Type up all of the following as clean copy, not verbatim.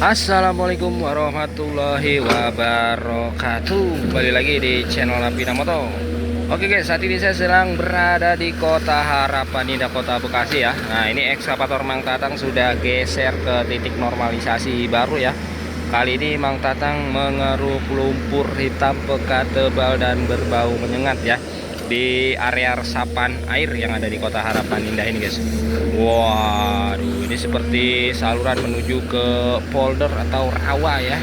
Assalamualaikum warahmatullahi wabarakatuh. Kembali lagi di channel Lapina Moto. Oke guys, saat ini saya sedang berada di Kota Harapan Indah, Kota Bekasi ya. Nah, ini ekskavator Mang Tatang sudah geser ke titik normalisasi baru ya. Kali ini Mang Tatang mengeruk lumpur hitam pekat tebal dan berbau menyengat ya, di area resapan air yang ada di Kota Harapan Indah ini guys. Waduh, ini seperti saluran menuju ke polder atau rawa ya,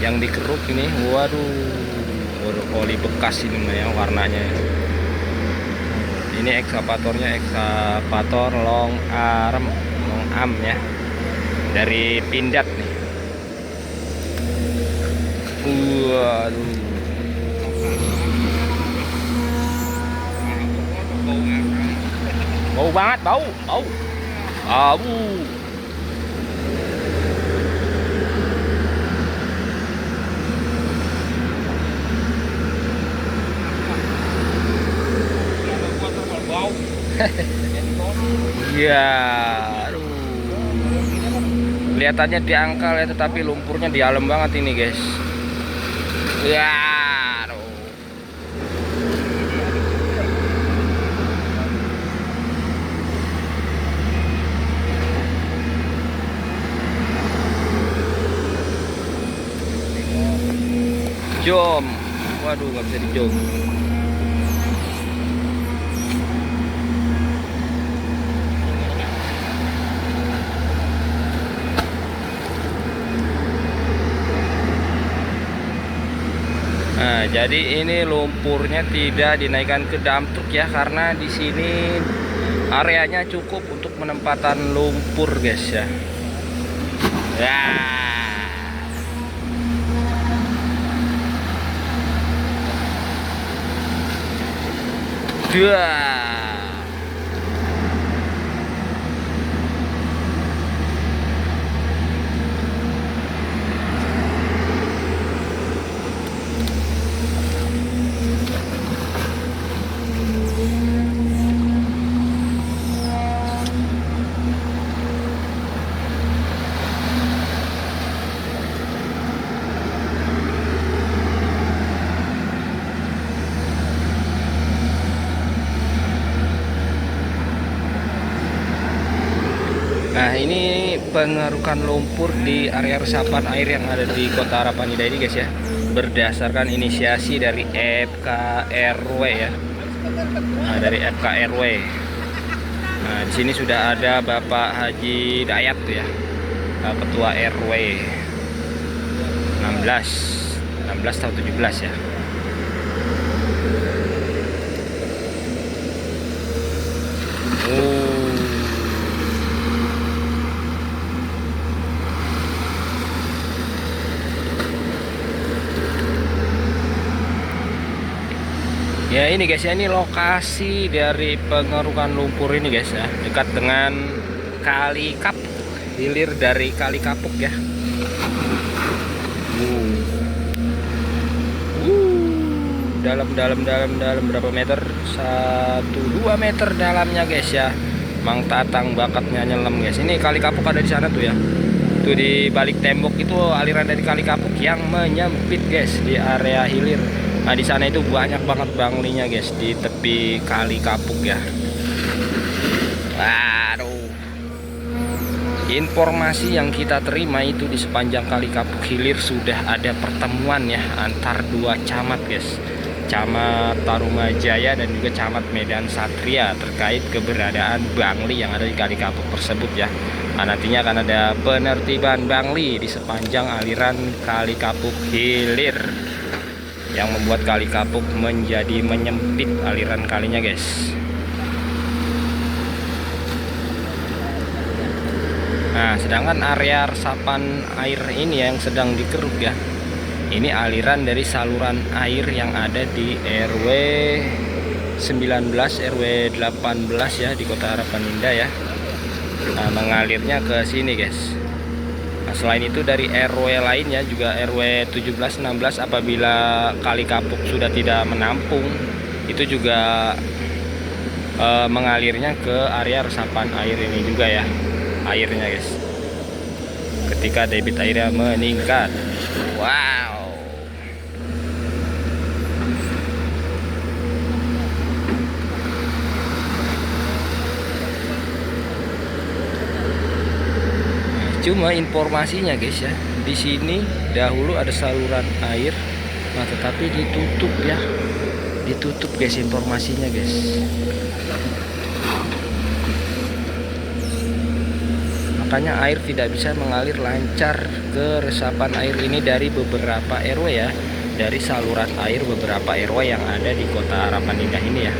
yang dikeruk ini. Waduh, oli bekas ini ya warnanya. Ini ekskavatornya ekskavator long arm ya, dari Pindad nih. Waduh, bau banget, bau abu. Iya, aduh, kelihatannya diangkal ya, tetapi lumpurnya di dalam banget ini guys. Ya, aduh. Jom, waduh, nggak bisa dijom. Nah, jadi ini lumpurnya tidak dinaikkan ke dump truck ya, karena di sini areanya cukup untuk penempatan lumpur guys ya. Ya. Dua. Nah, ini pengerukan lumpur di area resapan air yang ada di Kota Harapan Indah ini guys ya, berdasarkan inisiasi dari FKRW ya. Nah, dari FKRW. Nah, di sini sudah ada Bapak Haji Dayat tuh ya, Ketua RW 16 atau 17 ya. Ya ini guys ya, ini lokasi dari pengerukan lumpur ini guys ya, dekat dengan Kali Kapuk, hilir dari Kali Kapuk ya. Dalam berapa meter? 1-2 meter dalamnya guys ya. Mang Tatang bakatnya nyelam guys. Ini Kali Kapuk ada di sana tuh ya. Tuh di balik tembok itu aliran dari Kali Kapuk yang menyempit guys di area hilir. Nah, di sana itu banyak banget banglinya guys, di tepi Kali Kapuk ya. Aduh. Informasi yang kita terima itu di sepanjang Kali Kapuk hilir sudah ada pertemuan ya antar dua camat guys. Camat Tarumajaya dan juga Camat Medan Satria terkait keberadaan bangli yang ada di Kali Kapuk tersebut ya. Nah, nantinya akan ada penertiban bangli di sepanjang aliran Kali Kapuk hilir yang membuat Kali Kapuk menjadi menyempit aliran kalinya guys. Nah, sedangkan area resapan air ini yang sedang dikeruk ya, ini aliran dari saluran air yang ada di RW 19, RW 18 ya, di Kota Harapan Indah ya. Nah, mengalirnya ke sini guys. Nah, selain itu dari RW lainnya juga, RW 17, 16, apabila Kali Kapuk sudah tidak menampung, itu juga mengalirnya ke area resapan air ini juga ya, airnya guys. ketika debit airnya meningkat. Wow. Cuma informasinya guys ya, di sini dahulu ada saluran air, nah tetapi ditutup ya, ditutup guys informasinya guys. Makanya air tidak bisa mengalir lancar ke resapan air ini dari beberapa RW ya, dari saluran air beberapa RW yang ada di Kota Harapan Indah ini ya.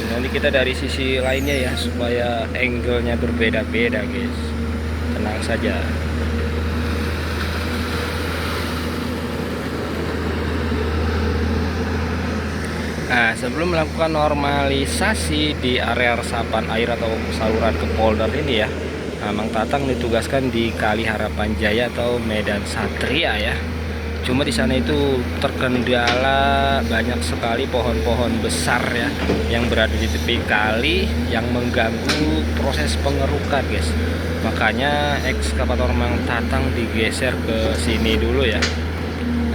Nanti kita dari sisi lainnya ya, supaya angle-nya berbeda-beda guys. Tenang saja. Nah, sebelum melakukan normalisasi di area resapan air atau saluran ke polder ini ya, Mang Tatang ditugaskan di Kali Harapan Jaya atau Medan Satria ya. Cuma di sana itu terkendala banyak sekali pohon-pohon besar ya, yang berada di tepi kali yang mengganggu proses pengerukan guys. Makanya ekskavator Mang Tatang digeser ke sini dulu ya.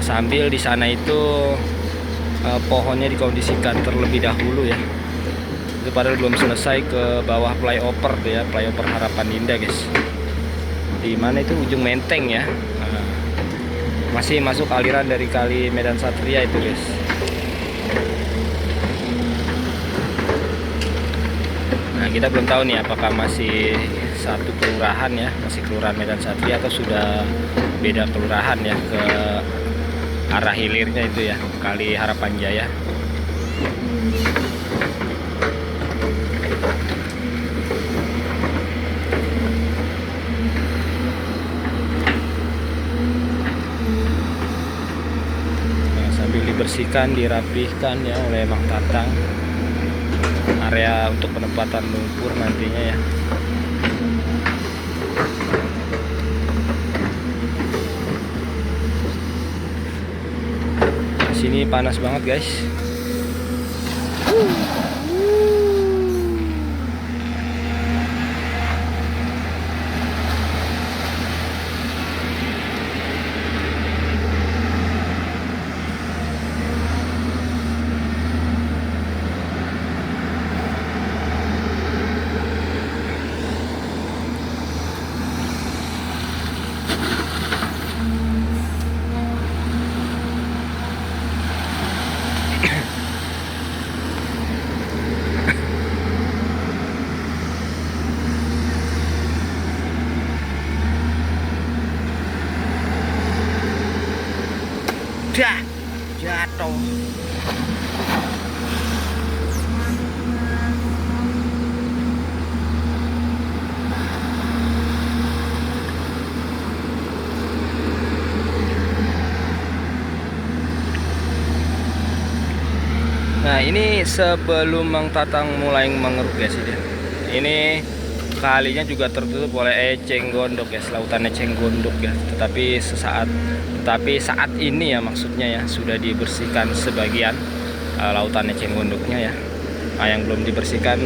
Sambil di sana itu pohonnya dikondisikan terlebih dahulu ya. Itu padahal belum selesai ke bawah flyover ya, flyover Harapan Indah guys. Di mana itu ujung Menteng ya. Masih masuk aliran dari Kali Medan Satria itu guys. Nah, kita belum tahu nih apakah masih satu kelurahan ya, masih kelurahan Medan Satria atau sudah beda kelurahan ya ke arah hilirnya itu ya, Kali Harapan Jaya. Nah, sambil dibersihkan, dirapihkan ya oleh Mang Tatang area untuk penempatan lumpur nantinya ya. Sini panas banget guys. Dah jatuh. Nah, ini sebelum Mang Tatang mulai mengeruk guys ini kalinya juga tertutup oleh eceng gondok guys, lautan eceng gondok ya. Tetapi saat ini ya, maksudnya ya, sudah dibersihkan sebagian lautan eceng gondoknya ya. Nah, yang belum dibersihkan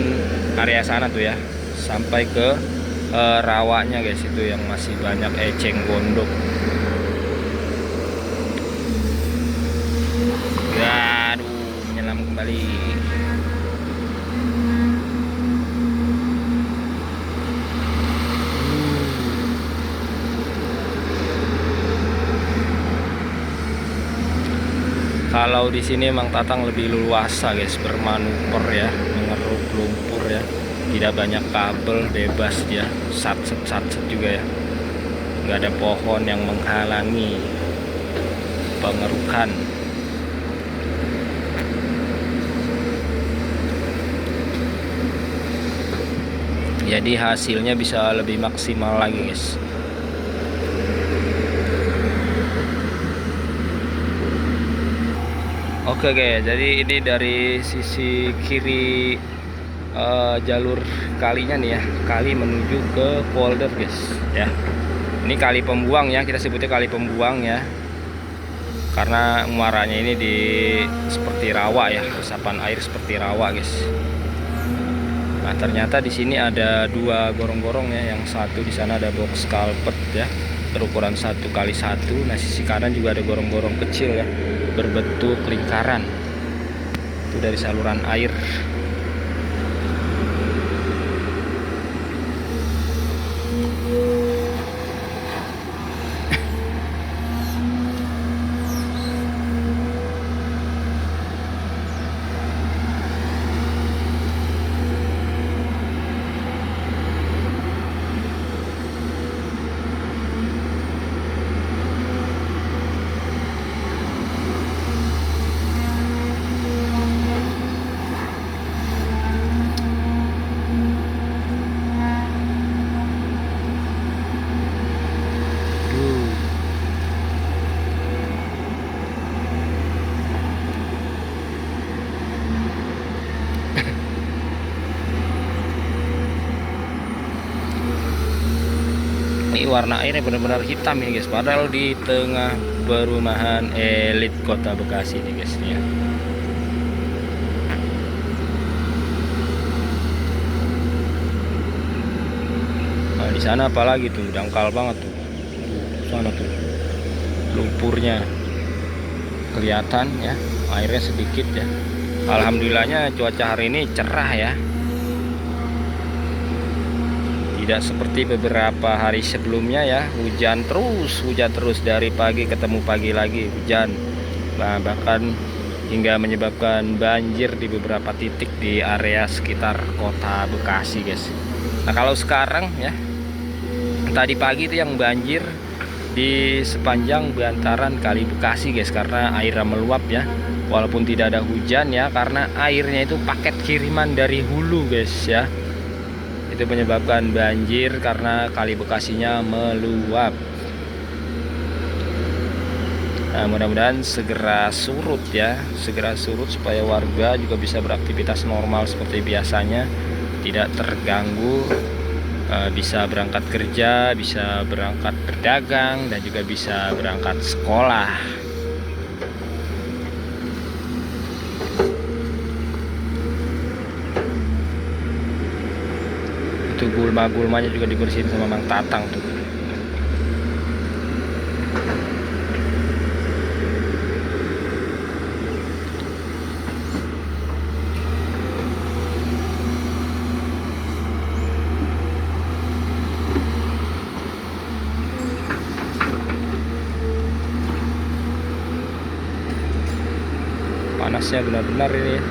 area sana tuh ya, sampai ke rawanya guys, itu yang masih banyak eceng gondok. Aduh, menyelam kembali. Kalau di sini Mang Tatang lebih leluasa guys bermanuver ya, mengeruk lumpur ya. Tidak banyak kabel, bebas dia, satset juga ya. Nggak ada pohon yang menghalangi pengerukan. Jadi hasilnya bisa lebih maksimal lagi guys. Oke guys, jadi ini dari sisi kiri jalur kalinya nih ya, kali menuju ke polder guys ya. Ini kali pembuang ya, kita sebutnya kali pembuang ya, karena muaranya ini di seperti rawa ya, resapan air seperti rawa guys. Nah ternyata di sini ada dua gorong-gorong ya, yang satu di sana ada box culvert ya, berukuran 1 kali 1. Nah sisi kanan juga ada gorong-gorong kecil ya, berbentuk lingkaran. Itu dari saluran air. Ini warna airnya benar-benar hitam ini guys, padahal di tengah perumahan elit kota Bekasi nih guys ya. Nah di sana apalagi tuh dangkal banget tuh, sana tuh lumpurnya kelihatan ya, airnya sedikit ya. Alhamdulillahnya cuaca hari ini cerah ya, tidak seperti beberapa hari sebelumnya ya, hujan terus dari pagi ketemu pagi lagi hujan. Nah, bahkan hingga menyebabkan banjir di beberapa titik di area sekitar kota Bekasi guys. Nah kalau sekarang ya, tadi pagi itu yang banjir di sepanjang bantaran Kali Bekasi guys, karena airnya meluap ya, walaupun tidak ada hujan ya, karena airnya itu paket kiriman dari hulu guys ya. Itu menyebabkan banjir karena Kali Bekasinya meluap. Nah mudah-mudahan segera surut ya, segera surut supaya warga juga bisa beraktivitas normal seperti biasanya, tidak terganggu, bisa berangkat kerja, bisa berangkat berdagang, dan juga bisa berangkat sekolah. Itu gulma-gulmanya juga dibersihin sama Mang Tatang tuh. Panasnya benar-benar ini ya.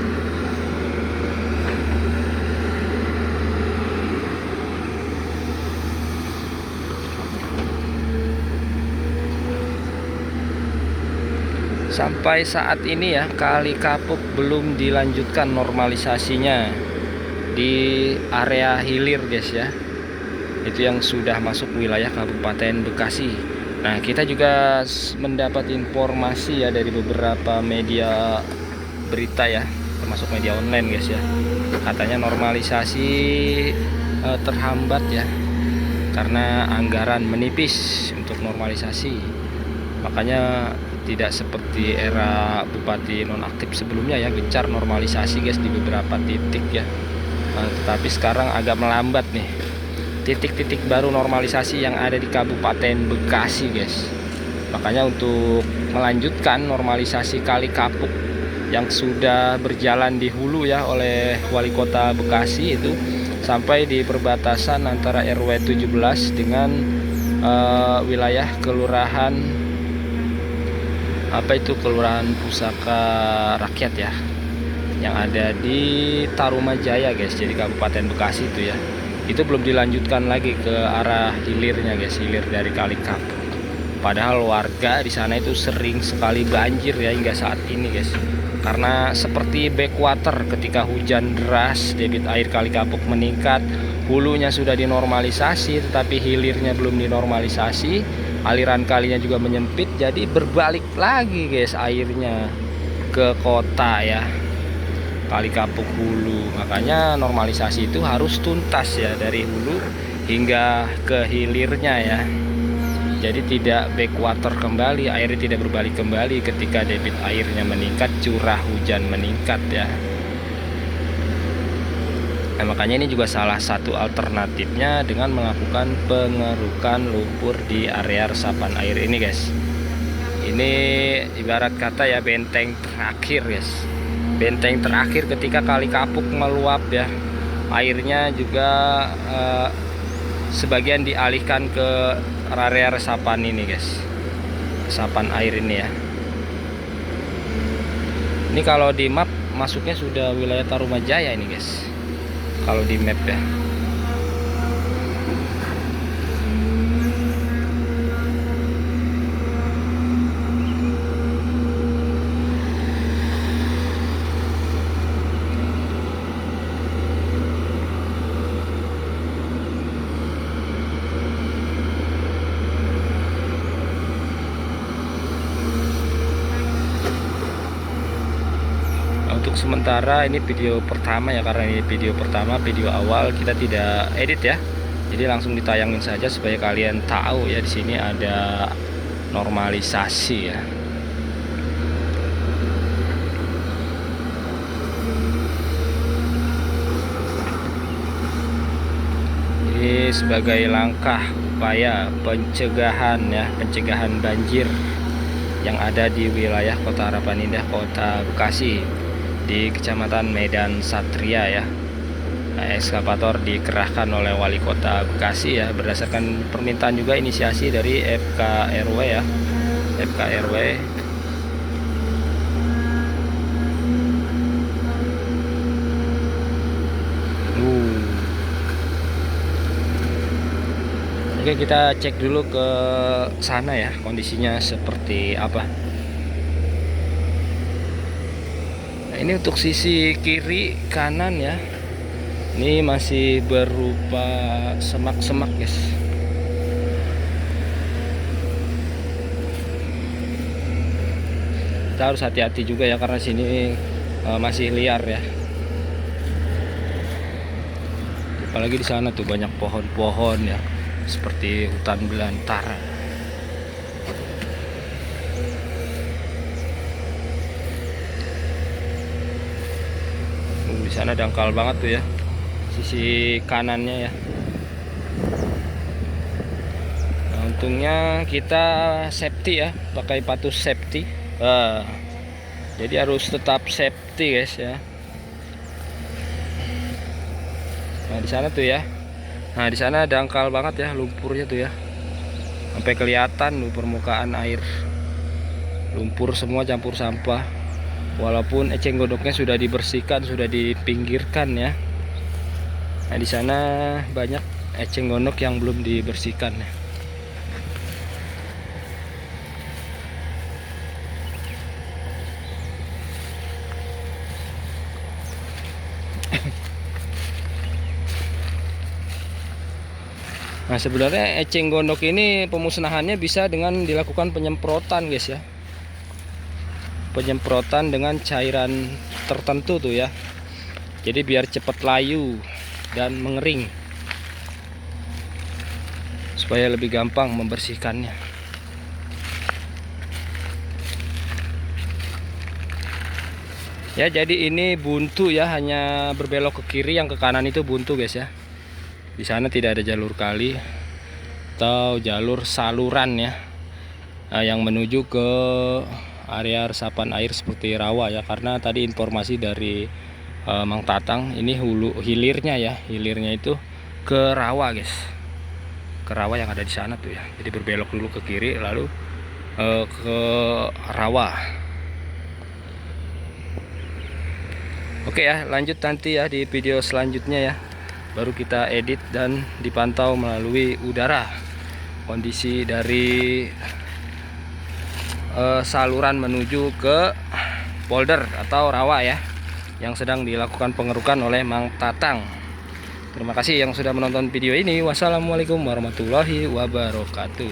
Sampai saat ini ya, Kali Kapuk belum dilanjutkan normalisasinya di area hilir guys ya. Itu yang sudah masuk wilayah Kabupaten Bekasi. Nah kita juga mendapat informasi ya dari beberapa media berita ya, termasuk media online guys ya. Katanya normalisasi terhambat ya, karena anggaran menipis untuk normalisasi. Makanya tidak seperti era Bupati nonaktif sebelumnya ya, gencar normalisasi guys di beberapa titik ya. Tetapi sekarang agak melambat nih titik-titik baru normalisasi yang ada di Kabupaten Bekasi guys. Makanya untuk melanjutkan normalisasi Kali Kapuk yang sudah berjalan di hulu ya oleh Wali Kota Bekasi itu, sampai di perbatasan antara RW 17 dengan wilayah kelurahan Kelurahan Pusaka Rakyat ya, yang ada di Tarumajaya guys, jadi Kabupaten Bekasi itu ya. Itu belum dilanjutkan lagi ke arah hilirnya guys, hilir dari Kali Kapuk. Padahal warga di sana itu sering sekali banjir ya hingga saat ini guys. Karena seperti backwater, ketika hujan deras debit air Kali Kapuk meningkat, hulunya sudah dinormalisasi tetapi hilirnya belum dinormalisasi, aliran kalinya juga menyempit, jadi berbalik lagi guys airnya ke kota ya, Kali Kapuk Hulu. Makanya normalisasi itu harus tuntas ya, dari hulu hingga ke hilirnya ya. Jadi tidak backwater kembali, airnya tidak berbalik kembali ketika debit airnya meningkat, curah hujan meningkat ya. Nah, makanya ini juga salah satu alternatifnya dengan melakukan pengerukan lumpur di area resapan air ini guys. Ini ibarat kata ya benteng terakhir guys, benteng terakhir ketika Kali Kapuk meluap ya. Airnya juga sebagian dialihkan ke area resapan ini guys, resapan air ini ya. Ini kalau di map masuknya sudah wilayah Tarumajaya ini guys, kalau di map ya. Untuk sementara ini video pertama ya, karena ini video pertama, video awal kita tidak edit ya. Jadi langsung ditayangin saja supaya kalian tahu ya di sini ada normalisasi ya. Ini sebagai langkah upaya pencegahan ya, pencegahan banjir yang ada di wilayah Kota Harapan Indah, Kota Bekasi, di Kecamatan Medan Satria ya. Nah, ekskavator dikerahkan oleh Wali Kota Bekasi ya, berdasarkan permintaan juga inisiasi dari FKRW ya, FKRW. Oke, kita cek dulu ke sana ya, kondisinya seperti apa. Nah, ini untuk sisi kiri kanan ya, ini masih berupa semak-semak guys. Kita harus hati-hati juga ya, karena sini masih liar ya. Apalagi di sana tuh banyak pohon-pohon ya, seperti hutan belantara. Di sana dangkal banget tuh ya, sisi kanannya ya. Nah, untungnya kita safety ya, pakai patus safety. Jadi harus tetap safety guys ya. Nah di sana tuh ya. Nah di sana dangkal banget ya lumpurnya tuh ya, sampai kelihatan tuh permukaan air, lumpur semua campur sampah. Walaupun eceng gondoknya sudah dibersihkan, sudah dipinggirkan ya. Nah di sana banyak eceng gondok yang belum dibersihkan ya. Nah sebenarnya eceng gondok ini pemusnahannya bisa dengan dilakukan penyemprotan guys ya, penyemprotan dengan cairan tertentu tuh ya. Jadi biar cepat layu dan mengering, supaya lebih gampang membersihkannya. Ya jadi ini buntu ya, hanya berbelok ke kiri, yang ke kanan itu buntu guys ya. Di sana tidak ada jalur kali atau jalur saluran ya, yang menuju ke area resapan air seperti rawa ya. Karena tadi informasi dari Mang Tatang, ini hulu hilirnya ya, hilirnya itu ke rawa guys, ke rawa yang ada di sana tuh ya. Jadi berbelok dulu ke kiri lalu ke rawa. Oke ya, lanjut nanti ya di video selanjutnya ya, baru kita edit dan dipantau melalui udara kondisi dari saluran menuju ke polder atau rawa ya, yang sedang dilakukan pengerukan oleh Mang Tatang. Terima kasih yang sudah menonton video ini. Wassalamualaikum warahmatullahi wabarakatuh.